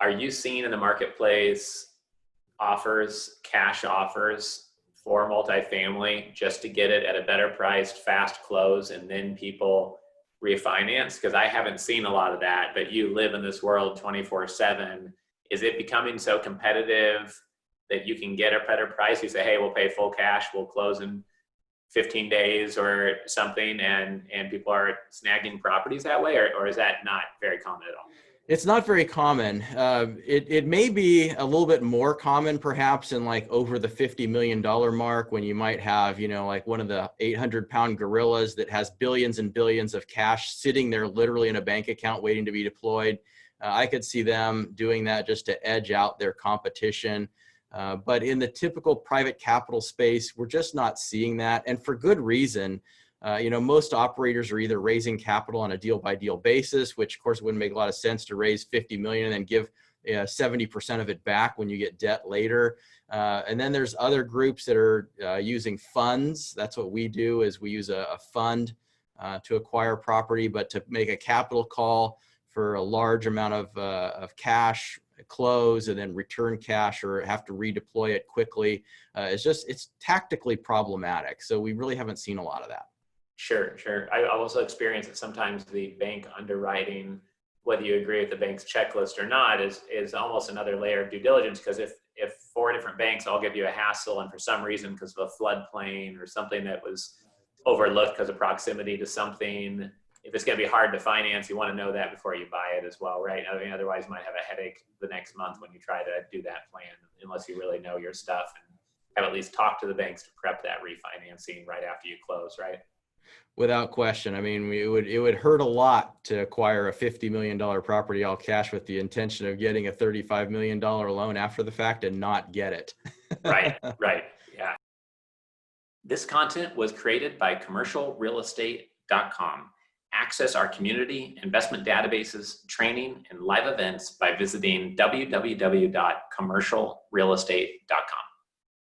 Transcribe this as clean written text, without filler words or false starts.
Are you seeing in the marketplace cash offers for multifamily just to get it at a better priced, fast close, and then people refinance? Because I haven't seen a lot of that, but you live in this world 24/7. Is it becoming so competitive that you can get a better price? You say, hey, we'll pay full cash, we'll close in 15 days or something, and people are snagging properties that way, or is that not very common at all? It's not very common. It may be a little bit more common perhaps in like over the $50 million mark, when you might have, like one of the 800-pound gorillas that has billions and billions of cash sitting there literally in a bank account waiting to be deployed. I could see them doing that just to edge out their competition. But in the typical private capital space, we're just not seeing that, and for good reason. Most operators are either raising capital on a deal by deal basis, which of course wouldn't make a lot of sense to raise 50 million and then give 70% of it back when you get debt later. And then there's other groups that are using funds. That's what we do, is we use a fund to acquire property, but to make a capital call for a large amount of cash, close and then return cash or have to redeploy it quickly. It's tactically problematic. So we really haven't seen a lot of that. Sure. I also experience that sometimes the bank underwriting, whether you agree with the bank's checklist or not, is almost another layer of due diligence. Because if 4 different banks all give you a hassle, and for some reason because of a floodplain or something that was overlooked because of proximity to something, if it's going to be hard to finance, you want to know that before you buy it as well, right? I mean, otherwise you might have a headache the next month when you try to do that plan, unless you really know your stuff and have at least talked to the banks to prep that refinancing right after you close, right? Without question. I mean, it would hurt a lot to acquire a $50 million property all cash with the intention of getting a $35 million loan after the fact and not get it. Right. Yeah. This content was created by commercialrealestate.com. Access our community, investment databases, training, and live events by visiting www.commercialrealestate.com.